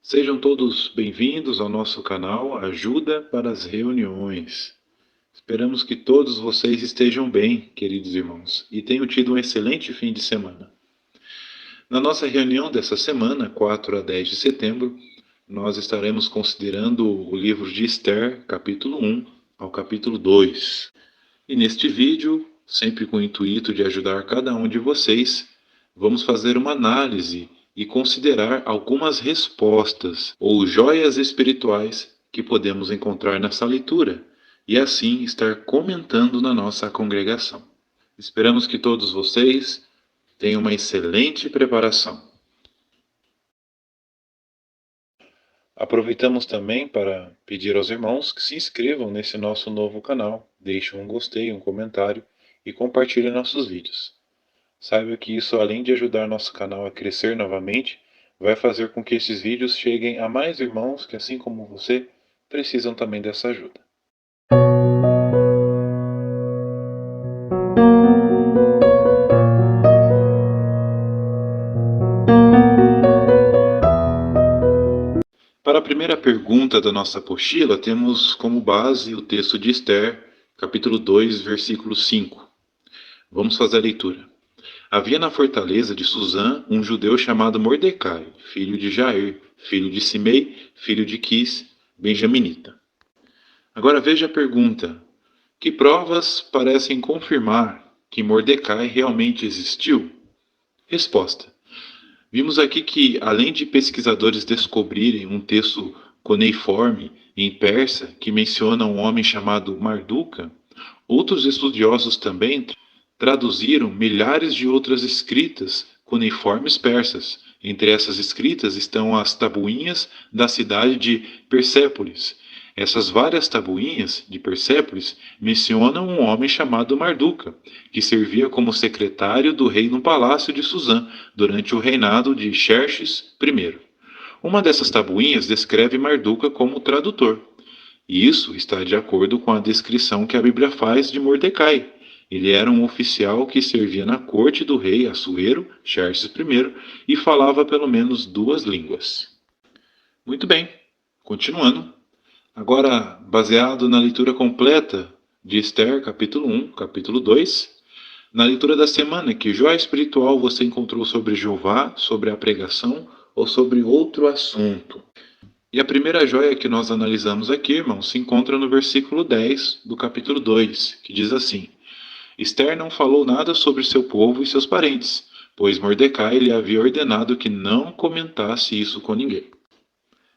Sejam todos bem-vindos ao nosso canal Ajuda para as Reuniões. Esperamos que todos vocês estejam bem, queridos irmãos, e tenham tido um excelente fim de semana. Na nossa reunião dessa semana, 4 a 10 de setembro, nós estaremos considerando o livro de Esther, capítulo 1 ao capítulo 2. E neste vídeo, sempre com o intuito de ajudar cada um de vocês, vamos fazer uma análise e considerar algumas respostas ou joias espirituais que podemos encontrar nessa leitura e assim estar comentando na nossa congregação. Esperamos que todos vocês tenham uma excelente preparação. Aproveitamos também para pedir aos irmãos que se inscrevam nesse nosso novo canal, deixem um gostei, um comentário e compartilhem nossos vídeos. Saiba que isso, além de ajudar nosso canal a crescer novamente, vai fazer com que esses vídeos cheguem a mais irmãos que, assim como você, precisam também dessa ajuda. Para a primeira pergunta da nossa apostila, temos como base o texto de Esther, capítulo 2, versículo 5. Vamos fazer a leitura. Havia na fortaleza de Suzã um judeu chamado Mordecai, filho de Jair, filho de Simei, filho de Quis, benjaminita. Agora veja a pergunta. Que provas parecem confirmar que Mordecai realmente existiu? Resposta. Vimos aqui que, além de pesquisadores descobrirem um texto cuneiforme em persa que menciona um homem chamado Marduca, outros estudiosos também traduziram milhares de outras escritas cuneiformes persas. Entre essas escritas estão as tabuinhas da cidade de Persépolis. Essas várias tabuinhas de Persépolis mencionam um homem chamado Marduca, que servia como secretário do rei no palácio de Suzã durante o reinado de Xerxes I. Uma dessas tabuinhas descreve Marduca como tradutor. E isso está de acordo com a descrição que a Bíblia faz de Mordecai. Ele era um oficial que servia na corte do rei Assuero, Xerxes I, e falava pelo menos 2 línguas. Muito bem, continuando. Agora, baseado na leitura completa de Esther, capítulo 1, capítulo 2, na leitura da semana, que joia espiritual você encontrou sobre Jeová, sobre a pregação ou sobre outro assunto? E a primeira joia que nós analisamos aqui, irmãos, se encontra no versículo 10 do capítulo 2, que diz assim: Esther não falou nada sobre seu povo e seus parentes, pois Mordecai lhe havia ordenado que não comentasse isso com ninguém.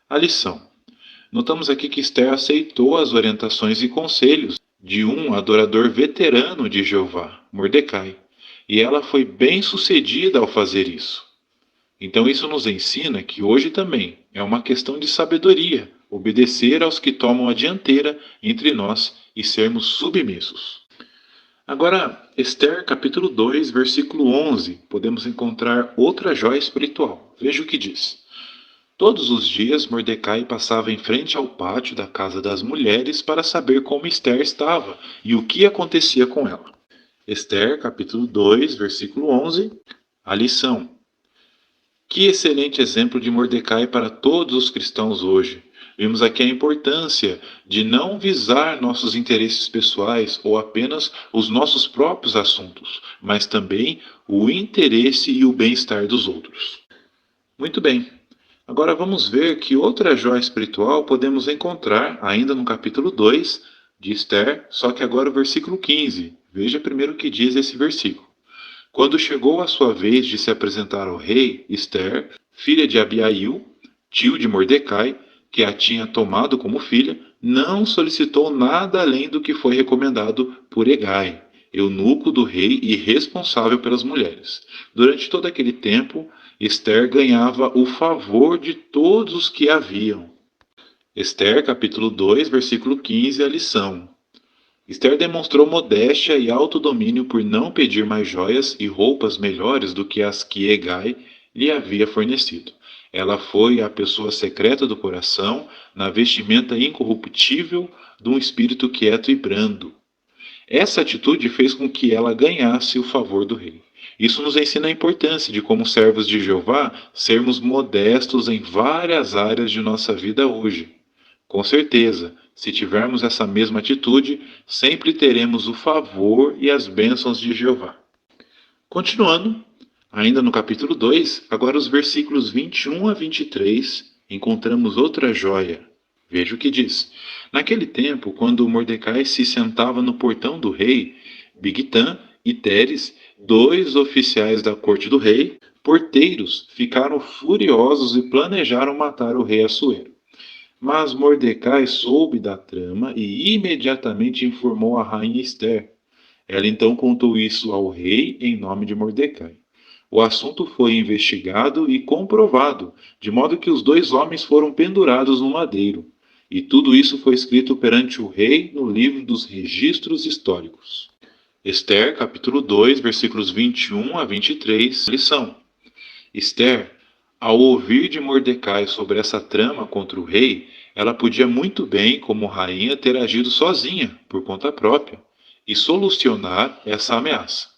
A lição. Notamos aqui que Esther aceitou as orientações e conselhos de um adorador veterano de Jeová, Mordecai, e ela foi bem-sucedida ao fazer isso. Então isso nos ensina que hoje também é uma questão de sabedoria obedecer aos que tomam a dianteira entre nós e sermos submissos. Agora, Esther capítulo 2, versículo 11, podemos encontrar outra joia espiritual. Veja o que diz. Todos os dias Mordecai passava em frente ao pátio da casa das mulheres para saber como Esther estava e o que acontecia com ela. Esther capítulo 2, versículo 11, a lição. Que excelente exemplo de Mordecai para todos os cristãos hoje. Vimos aqui a importância de não visar nossos interesses pessoais ou apenas os nossos próprios assuntos, mas também o interesse e o bem-estar dos outros. Muito bem. Agora vamos ver que outra joia espiritual podemos encontrar ainda no capítulo 2 de Esther, só que agora o versículo 15. Veja primeiro o que diz esse versículo. Quando chegou a sua vez de se apresentar ao rei, Esther, filha de Abiail, tio de Mordecai, que a tinha tomado como filha, não solicitou nada além do que foi recomendado por Hegai, eunuco do rei e responsável pelas mulheres. Durante todo aquele tempo, Esther ganhava o favor de todos os que a viam. Esther, capítulo 2, versículo 15, a lição. Esther demonstrou modéstia e autodomínio por não pedir mais joias e roupas melhores do que as que Hegai lhe havia fornecido. Ela foi a pessoa secreta do coração, na vestimenta incorruptível de um espírito quieto e brando. Essa atitude fez com que ela ganhasse o favor do rei. Isso nos ensina a importância de, como servos de Jeová, sermos modestos em várias áreas de nossa vida hoje. Com certeza, se tivermos essa mesma atitude, sempre teremos o favor e as bênçãos de Jeová. Continuando, ainda no capítulo 2, agora os versículos 21 a 23, encontramos outra joia. Veja o que diz. Naquele tempo, quando Mordecai se sentava no portão do rei, Bigtã e Teres, dois oficiais da corte do rei, porteiros, ficaram furiosos e planejaram matar o rei Assuero. Mas Mordecai soube da trama e imediatamente informou a rainha Esther. Ela então contou isso ao rei em nome de Mordecai. O assunto foi investigado e comprovado, de modo que os dois homens foram pendurados no madeiro. E tudo isso foi escrito perante o rei no livro dos registros históricos. Esther, capítulo 2, versículos 21 a 23, lição. Esther, ao ouvir de Mordecai sobre essa trama contra o rei, ela podia muito bem, como rainha, ter agido sozinha, por conta própria, e solucionar essa ameaça.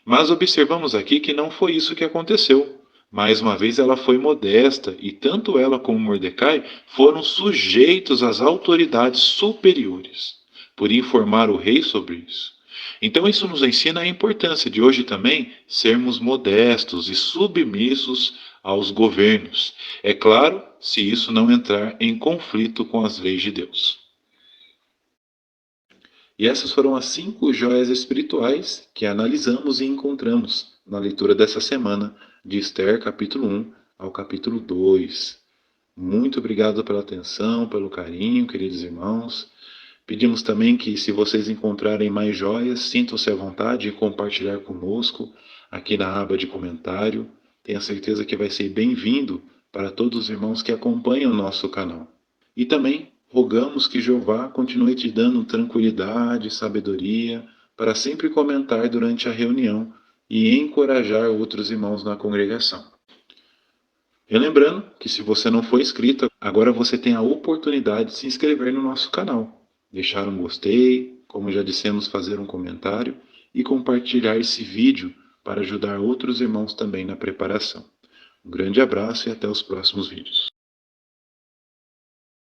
Mas observamos aqui que não foi isso que aconteceu. Mais uma vez ela foi modesta e tanto ela como Mordecai foram sujeitos às autoridades superiores, por informar o rei sobre isso. Então isso nos ensina a importância de hoje também sermos modestos e submissos aos governos. É claro, se isso não entrar em conflito com as leis de Deus. E essas foram as 5 joias espirituais que analisamos e encontramos na leitura dessa semana de Esther, capítulo 1 ao capítulo 2. Muito obrigado pela atenção, pelo carinho, queridos irmãos. Pedimos também que, se vocês encontrarem mais joias, sintam-se à vontade de compartilhar conosco aqui na aba de comentário. Tenha certeza que vai ser bem-vindo para todos os irmãos que acompanham o nosso canal. E também rogamos que Jeová continue te dando tranquilidade e sabedoria para sempre comentar durante a reunião e encorajar outros irmãos na congregação. Relembrando que, se você não for inscrito, agora você tem a oportunidade de se inscrever no nosso canal, deixar um gostei, como já dissemos, fazer um comentário e compartilhar esse vídeo para ajudar outros irmãos também na preparação. Um grande abraço e até os próximos vídeos.